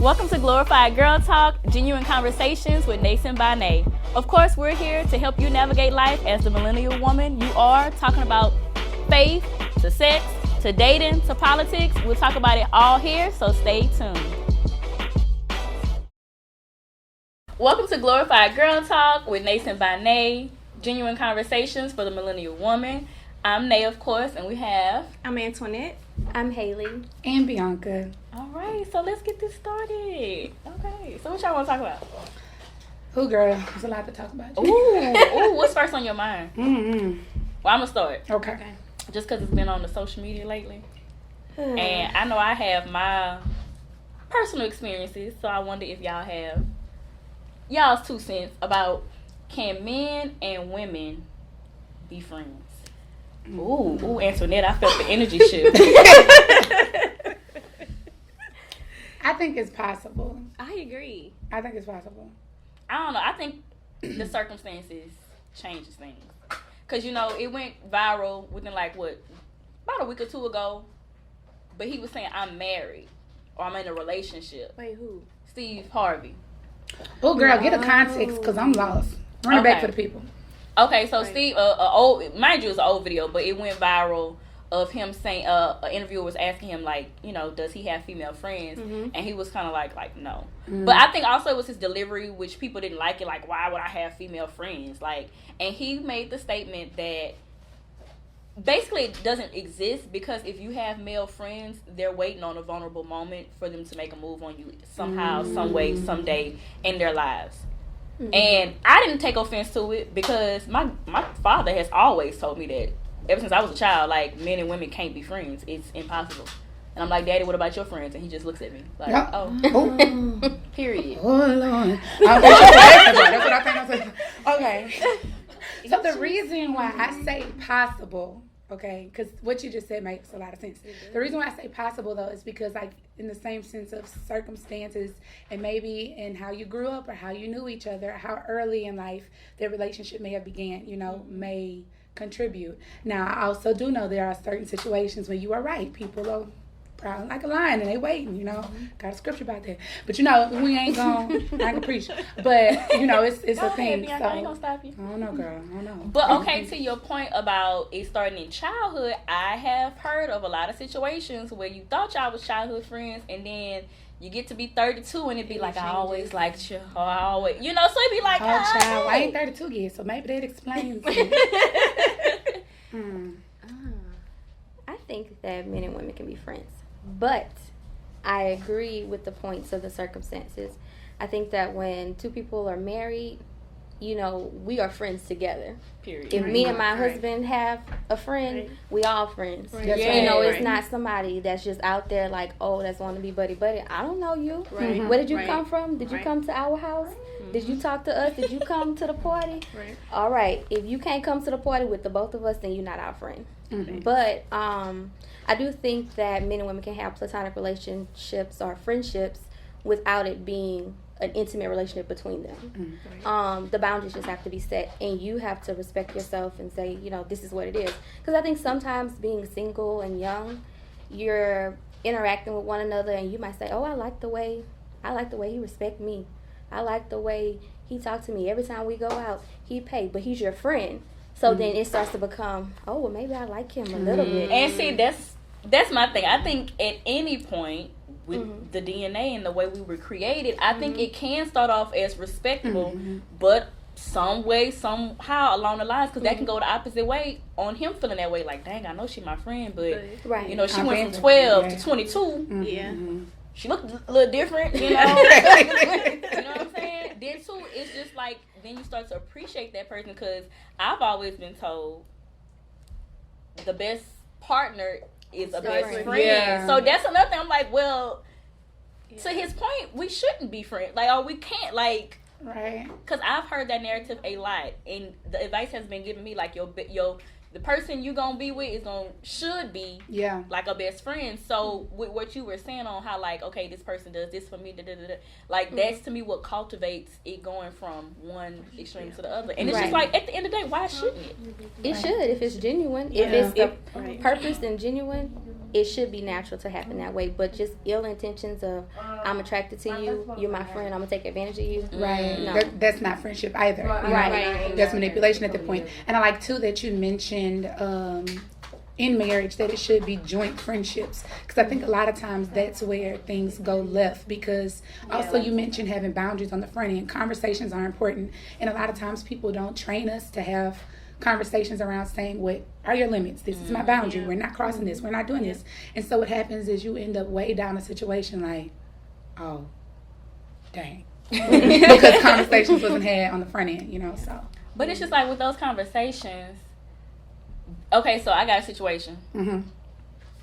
Welcome to Glorified Girl Talk, genuine conversations with Nathan by Nay. Of course, we're here to help you navigate life as the millennial woman you are, talking about faith, to sex, to dating, to politics. We'll talk about it all here, so stay tuned. Welcome to Glorified Girl Talk with Nathan by Nay, genuine conversations for the millennial woman. I'm Nay, of course, and we have... I'm Antoinette. I'm Haley. And Bianca. All right, so let's get this started. Okay, so what y'all want to talk about? Ooh, girl, there's a lot to talk about. Ooh, what's first on your mind? Mm-hmm. Well, I'm going to start. Okay. Just because it's been on the social media lately. And I know I have my personal experiences, so I wonder if y'all have y'all's 2 cents about can men and women be friends? Ooh, Antoinette, I felt the energy shift. I think it's possible. I agree. I think it's possible. I don't know. I think the circumstances changes things. Because, you know, it went viral within about a week or 2 ago. But he was saying, I'm married or I'm in a relationship. Wait, who? Steve Harvey. Oh, girl, get a context because I'm lost. Run it back for the people. Okay, so Steve, mind you, it's an old video, but it went viral of him saying, an interviewer was asking him, like, you know, does he have female friends? Mm-hmm. And he was kind of like, no. Mm-hmm. But I think also it was his delivery, which people didn't like it, like, why would I have female friends? Like, and he made the statement that basically it doesn't exist because if you have male friends, they're waiting on a vulnerable moment for them to make a move on you somehow, some way, someday in their lives. Mm-hmm. And I didn't take offense to it because my father has always told me that ever since I was a child, like, men and women can't be friends. It's impossible. And I'm like, Daddy, what about your friends? And he just looks at me like, oh. Period. Oh, Lord. That's what I think I said. Okay. So the reason why I say possible, okay, because what you just said makes a lot of sense. Mm-hmm. The reason why I say possible, though, is because, like, in the same sense of circumstances and maybe in how you grew up or how you knew each other, how early in life their relationship may have began, you know, may contribute. Now, I also do know there are certain situations where you are right. People are prowling like a lion and they waiting, you know. Mm-hmm. Got a scripture about that. But, you know, we ain't gonna preach. But, you know, it's a thing. Bianca, I ain't gonna stop you. I don't know, girl. I don't know. But, okay, to your point about it starting in childhood, I have heard of a lot of situations where you thought y'all was childhood friends and then you get to be 32 and it be like, I always liked you. Or I always, you know, so it be like, oh, child, I ain't 32 yet, so maybe that explains it. I think that men and women can be friends. But I agree with the points of the circumstances. I think that when 2 people are married, you know, we are friends together. Period. If me and my husband have a friend, we all friends. Right. Yeah, you know, it's not somebody that's just out there like, oh, that's want to be buddy. I don't know you. Right. Mm-hmm. Where did you come from? Did you come to our house? Mm-hmm. Did you talk to us? Did you come to the party? Right. All right. If you can't come to the party with the both of us, then you're not our friend. Mm-hmm. But I do think that men and women can have platonic relationships or friendships without it being an intimate relationship between them. Mm-hmm. The boundaries just have to be set, and you have to respect yourself and say, you know, this is what it is. Because I think sometimes being single and young, you're interacting with one another, and you might say, oh, I like the way he respect me. I like the way he talked to me. Every time we go out, he paid, but he's your friend. So then it starts to become, oh, well, maybe I like him a little bit. And see, that's my thing. I think at any point with the DNA and the way we were created, I think it can start off as respectable, but some way, somehow along the lines, because that can go the opposite way on him feeling that way, like, dang, I know she my friend, but you know, she went from 12 to 22. Yeah. She looked a little different, you know. You know what I'm saying? Then too, it's just like, then you start to appreciate that person, because I've always been told the best partner is a best friend. Yeah. So that's another thing. I'm like, well, to his point, we shouldn't be friends. Like, or we can't, like, right? Because I've heard that narrative a lot, and the advice has been given me, like, the person you gonna be with should be like a best friend. So with what you were saying on how, like, okay, this person does this for me, like that's to me what cultivates it going from one extreme to the other. And it's just like, at the end of the day, why shouldn't it? It should, if it's genuine. If it's the purpose and genuine, it should be natural to happen that way. But just ill intentions of, I'm attracted to you, you're my friend, I'm going to take advantage of you. Right. No. That's not friendship either. Right. That's manipulation at the point. And I like, too, that you mentioned in marriage that it should be joint friendships, because I think a lot of times that's where things go left, because also you mentioned having boundaries on the front end. Conversations are important, and a lot of times people don't train us to have conversations around saying, what are your limits? This is my boundary. We're not crossing this. We're not doing this. And so what happens is you end up way down a situation like, oh, dang. Because conversations wasn't had on the front end, so. But it's just like with those conversations, okay, so I got a situation.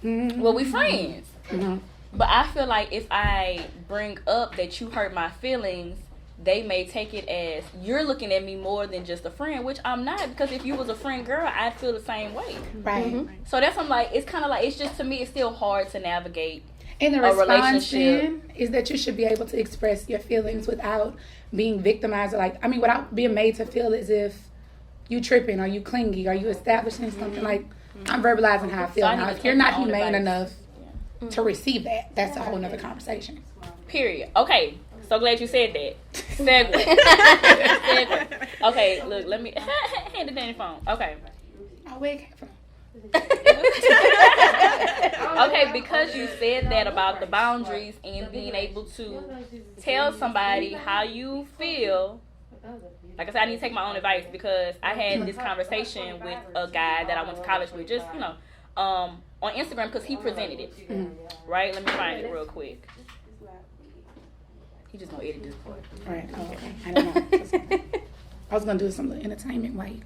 Well, we friends. But I feel like if I bring up that you hurt my feelings, they may take it as you're looking at me more than just a friend, which I'm not, because if you was a friend girl, I'd feel the same way. Right. So that's, I'm like, it's kind of like, it's just, to me, it's still hard to navigate and the a response relationship. then is that you should be able to express your feelings without being victimized, or without being made to feel as if you tripping, or you clingy, or you establishing something. Like, I'm verbalizing how I feel. So now, if you're not humane enough to receive that, that's a whole nother conversation. Period. Okay, so glad you said that. Segue. Okay, look, let me hand the damn phone. Okay. Oh, where it came from? Okay, because you said that about the boundaries and being able to tell somebody how you feel. Like I said, I need to take my own advice, because I had this conversation with a guy that I went to college with, just, on Instagram, because he presented it. Right? Let me find it real quick. He just gonna edit this part. Right. Oh, okay. I don't know. I was gonna do some entertainment way.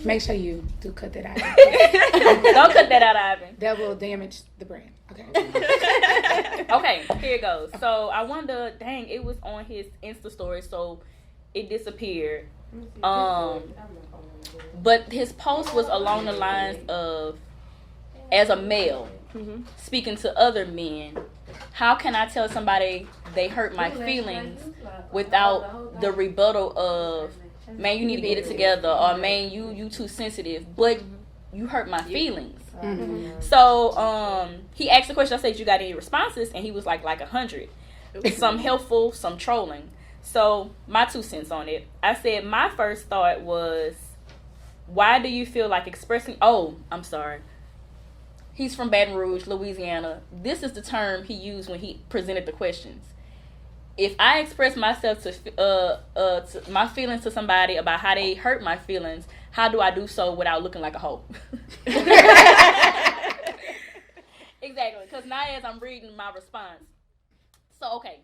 Make sure you do cut that out. Don't cut that out, Ivan. That will damage the brand. Okay. Okay, here it goes. So I wonder, dang, it was on his Insta story, so it disappeared. But his post was along the lines of, as a male, speaking to other men, how can I tell somebody they hurt my feelings without the rebuttal of, man, you need to get it together, or man, you too sensitive, but you hurt my feelings. So he asked the question. I said, you got any responses? And he was like 100. Some helpful, some trolling. So my 2 cents on it. I said, my first thought was, why do you feel like expressing, I'm sorry, he's from Baton Rouge, Louisiana. This is the term he used when he presented the questions. If I express myself to my feelings to somebody about how they hurt my feelings, how do I do so without looking like a hoe? Exactly, because now as I'm reading my response. So, okay,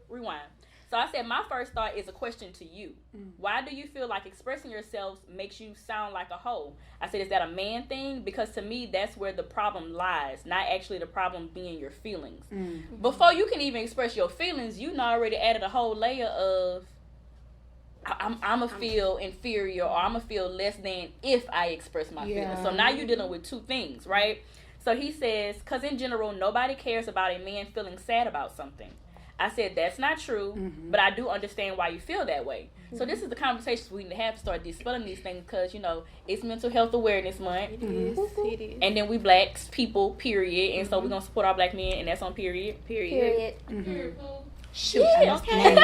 rewind. So I said, my first thought is a question to you. Why do you feel like expressing yourselves makes you sound like a hoe? I said, is that a man thing? Because to me, that's where the problem lies, not actually the problem being your feelings. Before you can even express your feelings, you already added a whole layer of, I'm going to feel inferior, or I'm going to feel less than if I express my feelings. So now you're dealing with 2 things, right? So he says, because in general, nobody cares about a man feeling sad about something. I said, that's not true, but I do understand why you feel that way. So this is the conversations we need to have to start dispelling these things, because, it's Mental Health Awareness Month. It is. And then we black people, period. And so we're going to support our black men, and that's on period. Shoot. Yeah, okay.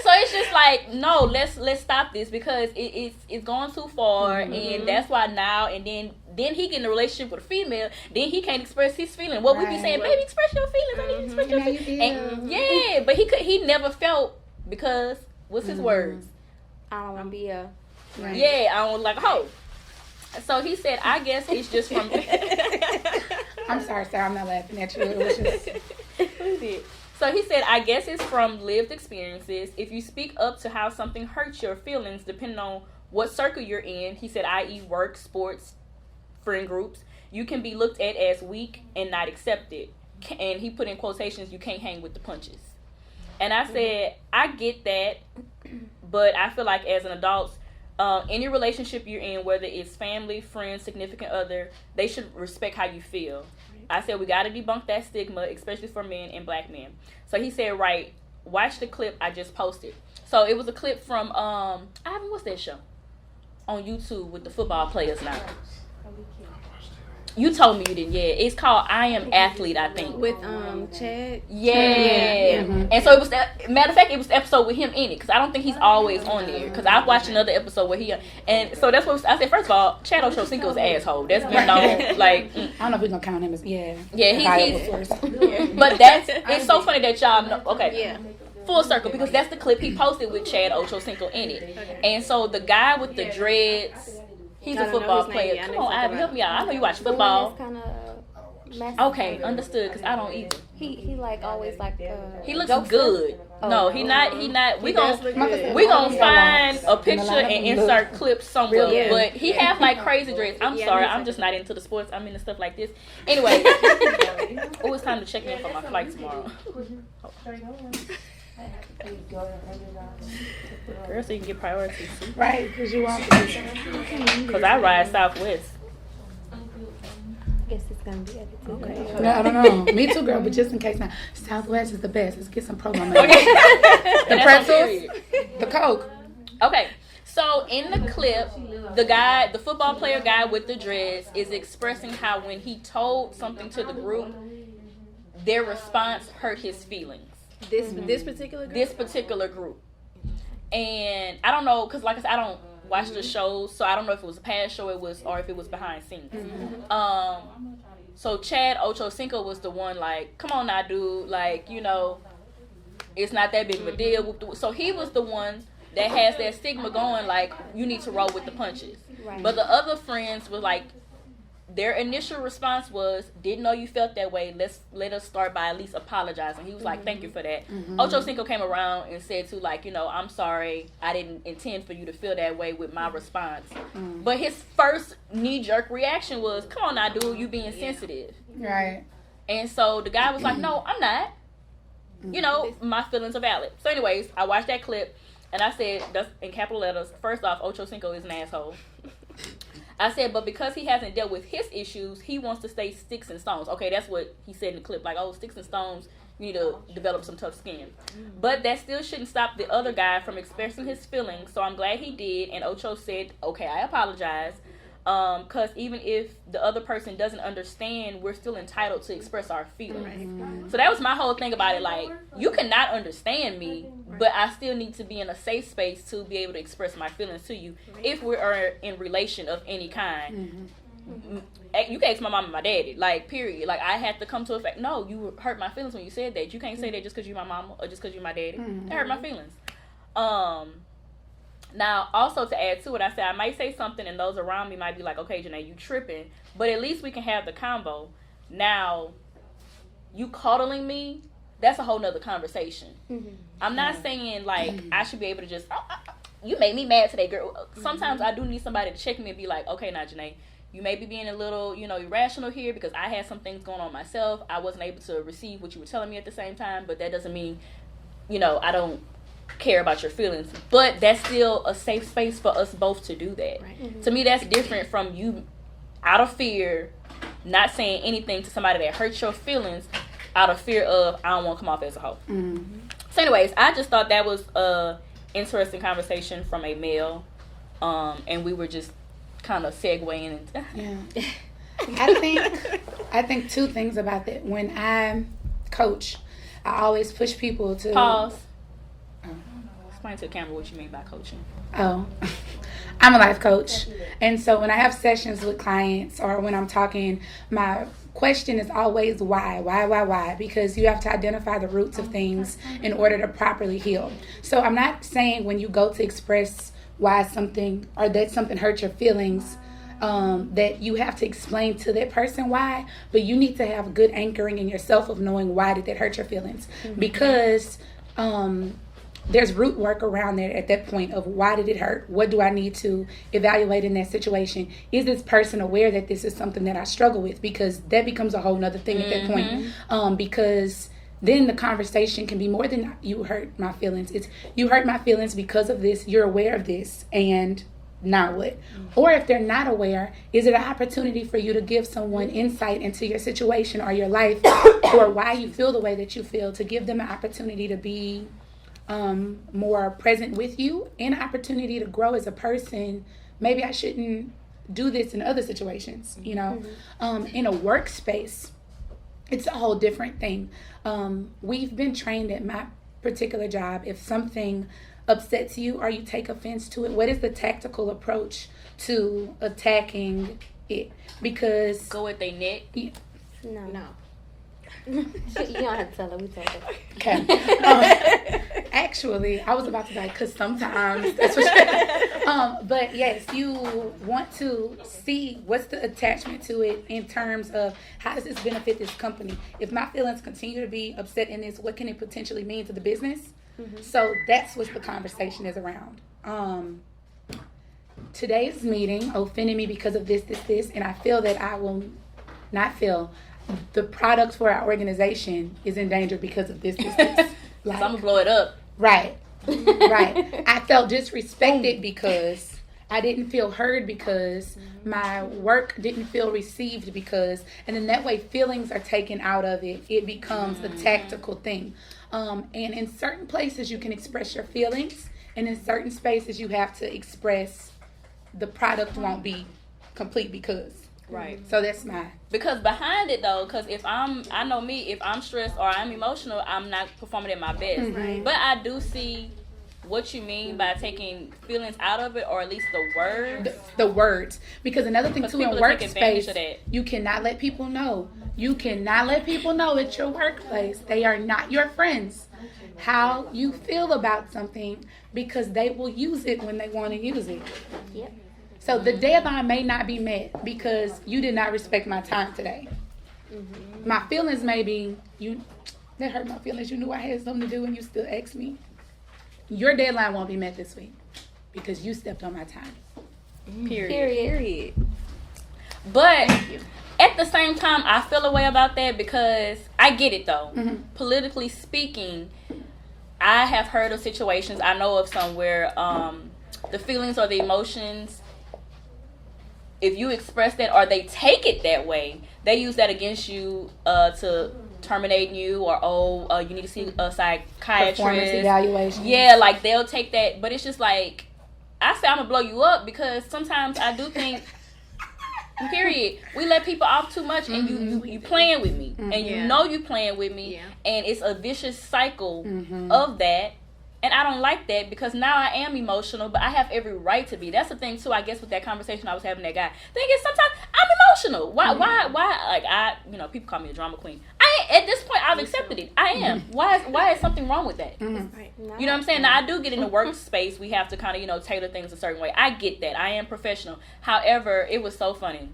So it's just like, no, let's stop this, because it's going too far, and that's why now, and then he get in a relationship with a female, then he can't express his feelings. What we be saying, baby, express your feelings. I need to express your feelings. And, but he never felt, because what's his words? I don't want to be a. Right. Yeah, I don't like a hoe. So he said, I guess it's just from. I'm sorry, sir. I'm not laughing at you. It was just. So he said, I guess it's from lived experiences. If you speak up to how something hurts your feelings, depending on what circle you're in, he said, i.e. work, sports, friend groups, you can be looked at as weak and not accepted. And he put in quotations, you can't hang with the punches. And I said, I get that, but I feel like as an adult, any relationship you're in, whether it's family, friends, significant other, they should respect how you feel. I said, we got to debunk that stigma, especially for men and black men. So he said, right, watch the clip I just posted. So it was a clip from, Ivan, what's that show? on YouTube with the football players now. You told me you didn't. Yeah, it's called I Am Athlete, I think. With Chad. Yeah. And so it was. Matter of fact, it was the episode with him in it because I don't think he's always on there. Because I've watched another episode where he and so that's what I said. First of all, Chad Ochocinco's an asshole. That's been known. Like I don't know if we're gonna count him as he's But it's so funny that y'all know. Okay. Yeah. Full circle because that's the clip he posted with Chad Ochocinco in it. And so the guy with the dreads. He's a football player. Come on, Ivy, help me out. I know you watch football. Okay, understood. Because I don't either. He like always like. He looks good. No, he not. We gonna find a picture and insert clips somewhere. Yeah. But he have like crazy dreads. I'm sorry, I'm just not into the sports. I'm into stuff like this. Anyway, it's time to check in for my flight tomorrow. Girl, so you can get priority too. Right, because you want to. Because I ride Southwest. I guess it's going to be edited. Okay. No, I don't know. Me too, girl, but just in case now. Southwest is the best. Let's get some promo money. The pretzels, the Coke. Okay. So in the clip, the football player guy with the dreads is expressing how when he told something to the group, their response hurt his feelings. This particular group. And I don't know, because like I said, I don't watch the shows, so I don't know if it was a past show or if it was behind scenes. So Chad Ochocinco was the one like, come on now, dude, like, you know, it's not that big of a deal. So he was the one that has that stigma going, like, you need to roll with the punches. Right. But the other friends were like, their initial response was, didn't know you felt that way. Let us start by at least apologizing. He was like, thank you for that. Ochocinco came around and said to like, you know, I'm sorry. I didn't intend for you to feel that way with my response. But his first knee-jerk reaction was, come on now, dude, you being sensitive. Right. And so the guy was like, no, I'm not. You know, my feelings are valid. So anyways, I watched that clip and I said, that's in capital letters, first off, Ochocinco is an asshole. I said, but because he hasn't dealt with his issues, he wants to stay sticks and stones. Okay, that's what he said in the clip. Like, oh, sticks and stones, you need to develop some tough skin. But that still shouldn't stop the other guy from expressing his feelings. So I'm glad he did. And Ocho said, okay, I apologize. Because even if the other person doesn't understand, we're still entitled to express our feelings. So that was my whole thing about it. Like, you cannot understand me, but I still need to be in a safe space to be able to express my feelings to you if we are in relation of any kind. You can ask my mom and my daddy, like, period. Like, I had to come to a fact, no, you hurt my feelings when you said that. You can't say that just because you're my mama or just because you're my daddy. It hurt my feelings. Now, also to add to it, I said I might say something and those around me might be like, okay, Janae, you tripping. But at least we can have the convo. Now, you coddling me, that's a whole nother conversation. I'm not saying, like, I should be able to just, you made me mad today, girl. Sometimes I do need somebody to check me and be like, okay, now, Janae, you may be being a little, you know, irrational here because I had some things going on myself. I wasn't able to receive what you were telling me at the same time, but that doesn't mean, you know, I don't care about your feelings, but that's still a safe space for us both to do that. To me, that's different from you out of fear not saying anything to somebody that hurts your feelings out of fear of I don't want to come off as a hoe. So anyways, I just thought that was a interesting conversation from a male, and we were just kind of segueing into I think two things about that. When I coach, I always push people to pause. Explain to the camera what you mean by coaching. Oh, I'm a life coach. And so when I have sessions with clients or when I'm talking, my question is always why? Because you have to identify the roots of things in order to properly heal. So I'm not saying when you go to express why something or that something hurt your feelings, that you have to explain to that person why, but you need to have a good anchoring in yourself of knowing why did that hurt your feelings. Because there's root work around there at that point of why did it hurt? What do I need to evaluate in that situation? Is this person aware that this is something that I struggle with? Because that becomes a whole nother thing at that point. Because then the conversation can be more than you hurt my feelings. It's you hurt my feelings because of this. You're aware of this. And now what? Or if they're not aware, is it an opportunity for you to give someone insight into your situation or your life or why you feel the way that you feel, to give them an opportunity to be more present with you and an opportunity to grow as a person maybe I shouldn't do this in other situations, you know. In a workspace, it's a whole different thing. We've been trained at my particular job, if something upsets you or you take offense to it, what is the tactical approach to attacking it? Because go with their neck. No. You don't have to tell her. We told her. Okay. Actually, I was about to die because sometimes that's what. But yes, you want to see what's the attachment to it in terms of how does this benefit this company. If my feelings continue to be upset in this, what can it potentially mean to the business? So that's what the conversation is around. Today's meeting offended me because of this, and I feel that I will not feel the product for our organization is in danger because of this. Like, so I'm gonna blow it up. Right. I felt disrespected because I didn't feel heard, because my work didn't feel received, because, and then that way feelings are taken out of it. It becomes a tactical thing. And in certain places you can express your feelings, and in certain spaces you have to express the product won't be complete because. Right. So that's because behind it though, because if I know me, if I'm stressed or I'm emotional, I'm not performing at my best. But I do see what you mean by taking feelings out of it, or at least the words. The words. Because another thing too, in workspace, you cannot let people know. You cannot let people know at your workplace they are not your friends how you feel about something, because they will use it when they want to use it. Yep. So the deadline may not be met because you did not respect my time today. My feelings may be, that hurt my feelings. You knew I had something to do and you still asked me. Your deadline won't be met this week because you stepped on my time. Period. But at the same time, I feel a way about that because I get it though. Politically speaking, I have heard of situations, I know of some where the feelings or the emotions, if you express that or they take it that way, they use that against you to terminate you, or you need to see a psychiatrist. Performance evaluation. Yeah, like they'll take that, but it's just like, I say I'm gonna blow you up because sometimes I do think, period, we let people off too much, and you playing with me, and you know you playing with me, and it's a vicious cycle of that. And I don't like that because now I am emotional, but I have every right to be. That's the thing too, I guess, with that conversation I was having with that guy. Thing is, sometimes I'm emotional. Why, like people call me a drama queen. At this point, I've accepted it. I am. Why is something wrong with that? You know what I'm saying? Now, I do get in the workspace. We have to kind of, tailor things a certain way. I get that. I am professional. However, it was so funny.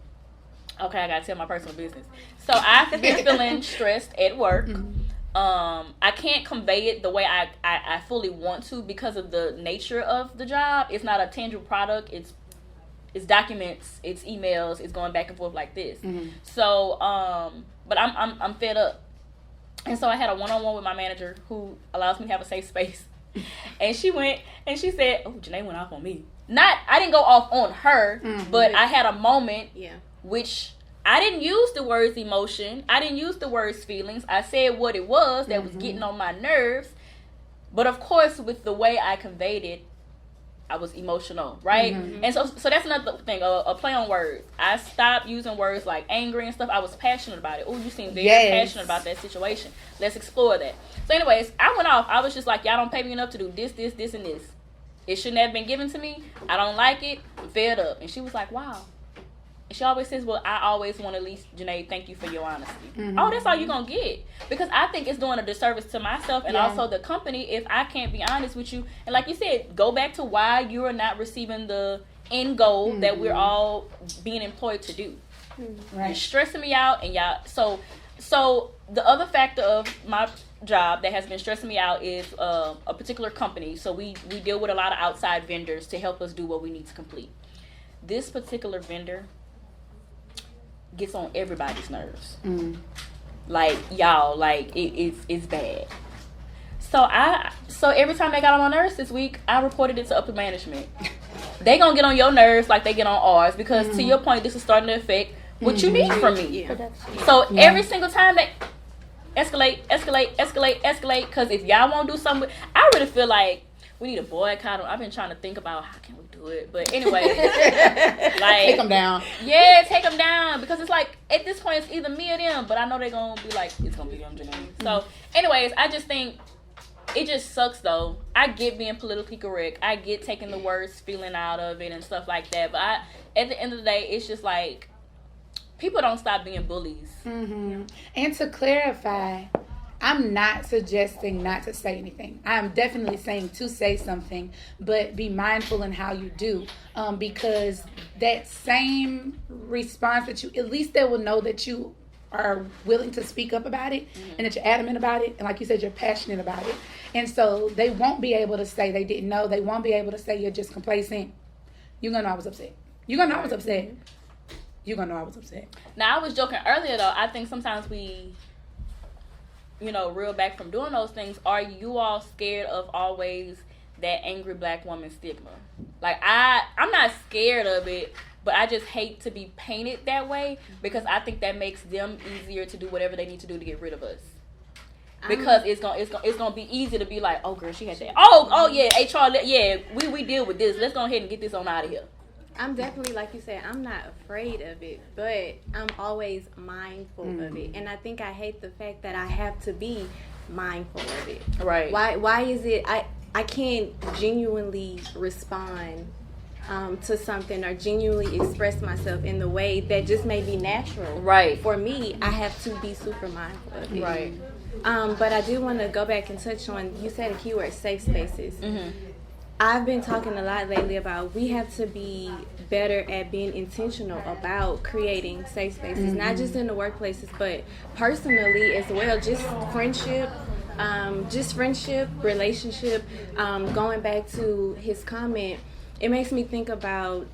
Okay, I got to tell my personal business. So I've been feeling stressed at work. I can't convey it the way I fully want to because of the nature of the job. It's not a tangible product. It's documents, it's emails, it's going back and forth like this. So, but I'm fed up. And so I had a one-on-one with my manager who allows me to have a safe space. And she went and she said, "Oh, Janae went off on me." I didn't go off on her, but I had a moment which I didn't use the words emotion. I didn't use the words feelings. I said what it was that was getting on my nerves. But of course, with the way I conveyed it, I was emotional, right? And so that's another thing, a play on words. I stopped using words like angry and stuff. I was passionate about it. Oh, you seem very passionate about that situation. Let's explore that. So anyways, I went off. I was just like, y'all don't pay me enough to do this, this, this, and this. It shouldn't have been given to me. I don't like it. I'm fed up. And she was like, wow. And she always says, well, I always want to at least, Janae, thank you for your honesty. Oh, that's all you're going to get. Because I think it's doing a disservice to myself and also the company if I can't be honest with you. And like you said, go back to why you are not receiving the end goal that we're all being employed to do. You're stressing me out. And y'all, so the other factor of my job that has been stressing me out is a particular company. So we deal with a lot of outside vendors to help us do what we need to complete. This particular vendor gets on everybody's nerves. Like, y'all, like it's bad. So every time they got on my nerves this week, I reported it to upper management. They gonna get on your nerves like they get on ours because to your point, this is starting to affect what you need from me. So every single time they escalate, because if y'all won't do something, I really feel like we need a boycott. I've been trying to think about how can we do it, but anyway, like take them down. Yeah, take them down, because it's like at this point it's either me or them. But I know they're gonna be like, it's gonna be them, Janine. So, anyways, I just think it just sucks though. I get being politically correct. I get taking the worst feeling out of it and stuff like that. But at the end of the day, it's just like people don't stop being bullies. Mm-hmm. And to clarify, I'm not suggesting not to say anything. I'm definitely saying to say something, but be mindful in how you do. Because that same response that you, at least they will know that you are willing to speak up about it, and that you're adamant about it, and like you said, you're passionate about it. And so they won't be able to say they didn't know. They won't be able to say you're just complacent. You're going to know I was upset. You're going to know I was upset. You're going to know I was upset. Now, I was joking earlier, though. I think sometimes we, reel back from doing those things. Are you all scared of always that angry black woman stigma? Like, I'm not scared of it, but I just hate to be painted that way, because I think that makes them easier to do whatever they need to do to get rid of us. Because it's gonna be easy to be like, oh girl, she had that. Oh yeah, HR, yeah, we deal with this. Let's go ahead and get this on out of here. I'm definitely, like you said, I'm not afraid of it, but I'm always mindful of it. And I think I hate the fact that I have to be mindful of it. Right. Why is it I can't genuinely respond to something or genuinely express myself in the way that just may be natural. Right. For me, I have to be super mindful of it. Right. But I do want to go back and touch on, you said a keyword, safe spaces. Mm-hmm. I've been talking a lot lately about we have to be better at being intentional about creating safe spaces, not just in the workplaces, but personally as well. Just friendship, relationship. Going back to his comment, it makes me think about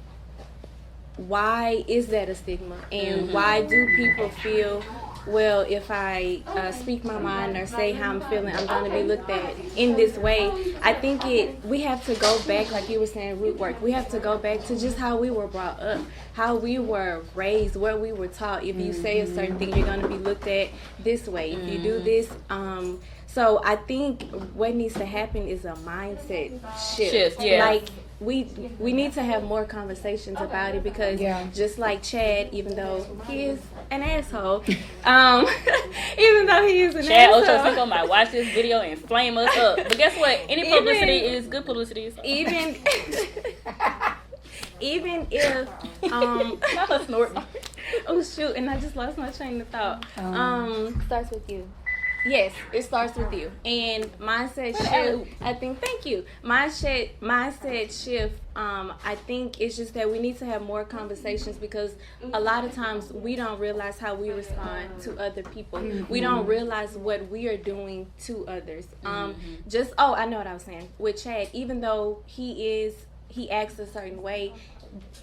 why is that a stigma, and why do people feel, well, if I speak my mind or say how I'm feeling, I'm going to be looked at in this way. I think we have to go back, like you were saying, root work. We have to go back to just how we were brought up, how we were raised, what we were taught. If you say a certain thing, you're going to be looked at this way. If you do this, so I think what needs to happen is a mindset shift. Yeah. Like, we need to have more conversations about it, because just like Chad, even though he is an asshole, even though he is an Chad asshole, Ochocinco might watch this video and flame us up. But guess what? Any publicity is good publicity. So. Even if not a snort. oh shoot, and I just lost my train of thought. Starts with you. Yes, it starts with you. And mindset shift, I think, thank you. Mindset shift, I think it's just that we need to have more conversations, because a lot of times we don't realize how we respond to other people. We don't realize what we are doing to others. I know what I was saying. With Chad, even though he acts a certain way,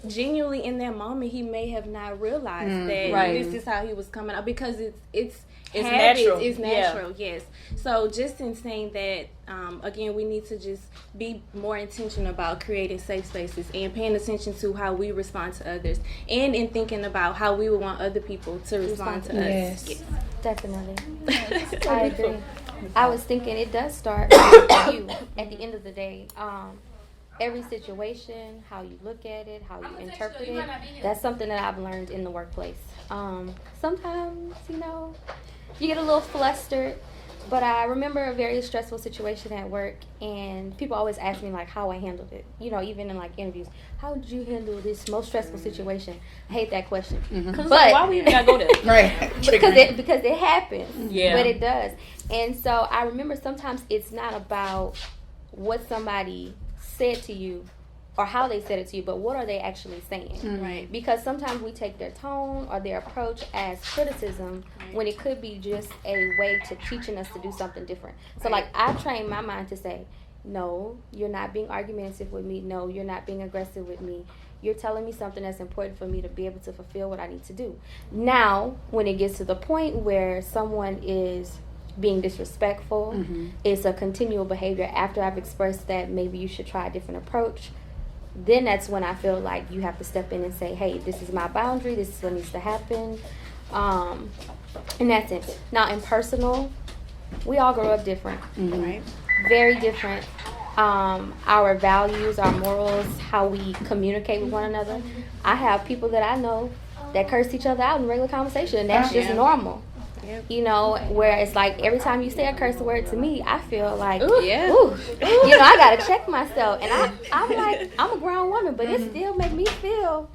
genuinely in that moment he may have not realized that this is how he was coming out, because it's habits, it's natural, yes. So just in saying that, again, we need to just be more intentional about creating safe spaces and paying attention to how we respond to others, and in thinking about how we would want other people to respond to us. Yes. Definitely. I agree. I was thinking it does start with you at the end of the day. Every situation, how you look at it, how you interpret it, that's something that I've learned in the workplace. Sometimes, you get a little flustered, but I remember a very stressful situation at work, and people always ask me, like, how I handled it. Even in, like, interviews. How did you handle this most stressful situation? I hate that question. But why we even gotta go there? Right. because it happens. Yeah. But it does. And so I remember sometimes it's not about what somebody said to you or how they said it to you, but what are they actually saying? Right. Because sometimes we take their tone or their approach as criticism, when it could be just a way to teaching us to do something different. So like, I've trained my mind to say, no, you're not being argumentative with me. No, you're not being aggressive with me. You're telling me something that's important for me to be able to fulfill what I need to do. Now, when it gets to the point where someone is being disrespectful, it's a continual behavior after I've expressed that maybe you should try a different approach, then that's when I feel like you have to step in and say, hey, this is my boundary, this is what needs to happen. In that sense. Now, in personal, we all grow up different. Right. Very different. our values, our morals, how we communicate with one another. I have people that I know that curse each other out in regular conversation, and that's just normal. You know, where it's like every time you say a curse word to me, I feel like, ooh, you know, I gotta check myself, and I'm like, I'm a grown woman, but it still make me feel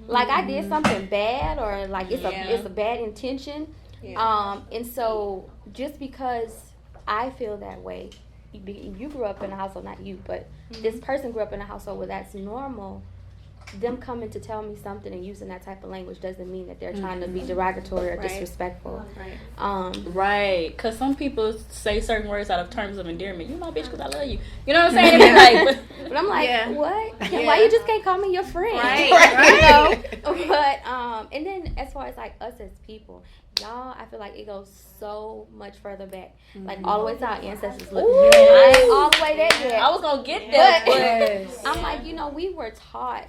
like I did something bad, or like it's a bad intention. And so just because I feel that way, you grew up in a household, not you, but this person grew up in a household where that's normal. Them coming to tell me something and using that type of language doesn't mean that they're trying to be derogatory or disrespectful. Right. Because some people say certain words out of terms of endearment. You my bitch because I love you. You know what I'm saying? But I'm like, what? Why you just can't call me your friend? Right. You know? But, and then as far as like us as people, y'all, I feel like it goes so much further back. Like all the way to our ancestors. Look, I ain't all the way there yet. I was going to get there. But I'm like, you know, we were taught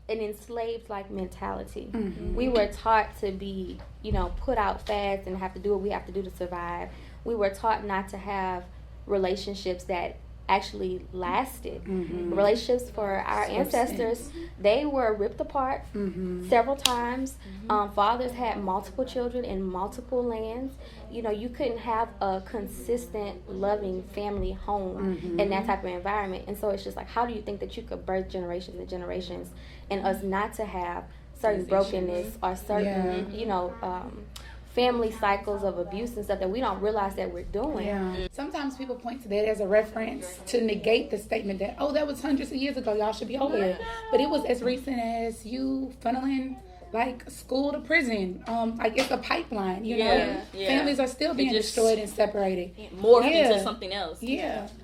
an enslaved like mentality. We were taught to be, you know, put out fast and have to do what we have to do to survive. We were taught not to have relationships that actually lasted. Relationships for our ancestors, they were ripped apart several times. Fathers had multiple children in multiple lands. You know, you couldn't have a consistent, loving family home in that type of environment. And so it's just like, how do you think that you could birth generations and generations and us not to have certain brokenness or certain, you know, family cycles of abuse and stuff that we don't realize that we're doing. Sometimes people point to that as a reference to negate the statement that, oh, that was hundreds of years ago, y'all should be over it. But it was as recent as you funneling like school to prison. Like it's a pipeline, you know. Families are still being destroyed and separated. Morphed into something else.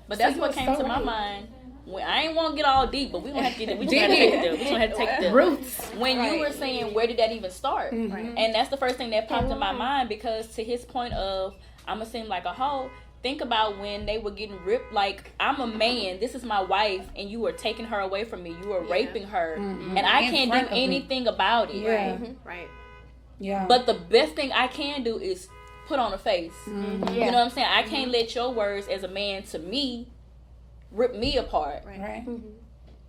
But that's so what came to my mind. When, I ain't want to get all deep, but we gonna have to get it. We gonna have to take the roots. When you were saying, where did that even start? And that's the first thing that popped in my mind, because to his point of, I'ma seem like a hoe. Think about when they were getting ripped. Like, I'm a man, this is my wife, and you were taking her away from me. You were raping her, and I can't do anything about it. But the best thing I can do is put on a face. You know what I'm saying? I can't let your words as a man to me rip me apart.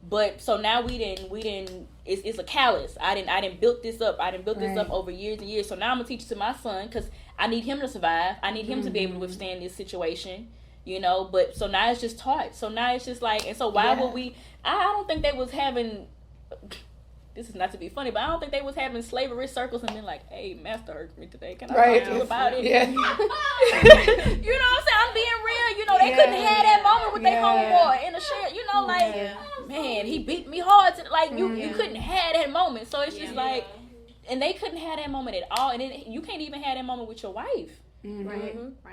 But so now we didn't it's a callus. I didn't build this up. I didn't build this up over years and years. So now I'm gonna teach it to my son, because I need him to survive. I need him to be able to withstand this situation, you know. But so now it's just taught. So now it's just like, and so why would we, I don't think they was having, this is not to be funny, but I don't think they was having slavery circles and being like, hey, master hurt me today. Can I talk to you about it? You know what I'm saying? I'm being real. You know, they couldn't have that moment with their homeboy in the shed. You know, like, man, he beat me hard. Like, you couldn't have that moment. So it's just like, and they couldn't have that moment at all. And then you can't even have that moment with your wife.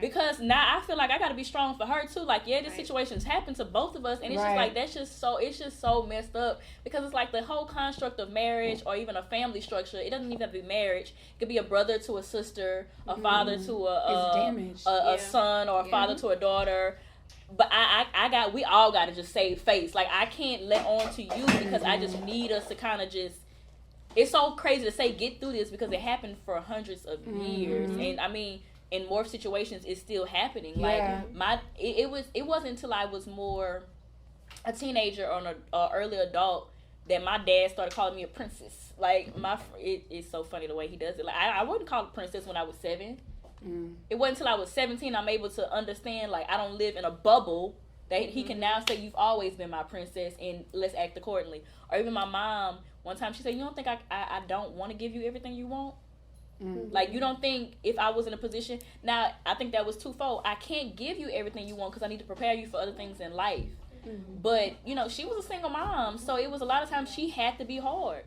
Because now I feel like I got to be strong for her too. Like, this situation's happened to both of us, and it's just like, it's just so messed up, because it's like the whole construct of marriage, or even a family structure. It doesn't even have to be marriage. It could be a brother to a sister, a father to a son, or a father to a daughter. But we all got to just save face. Like, I can't let on to you, because I just need us to kind of just. It's so crazy to say get through this, because it happened for hundreds of years, and I mean, in more situations it's still happening. Like it wasn't until I was more a teenager or an early adult that my dad started calling me a princess. Like, it's so funny the way he does it. Like, I wouldn't call it princess when I was 7. It wasn't until I was 17 I'm able to understand, like, I don't live in a bubble, that he can now say, you've always been my princess, and let's act accordingly. Or even my mom, one time she said, you don't think I don't want to give you everything you want? Like, you don't think if I was in a position, now I think that was twofold. I can't give you everything you want, because I need to prepare you for other things in life. But, you know, she was a single mom, so it was a lot of times she had to be hard.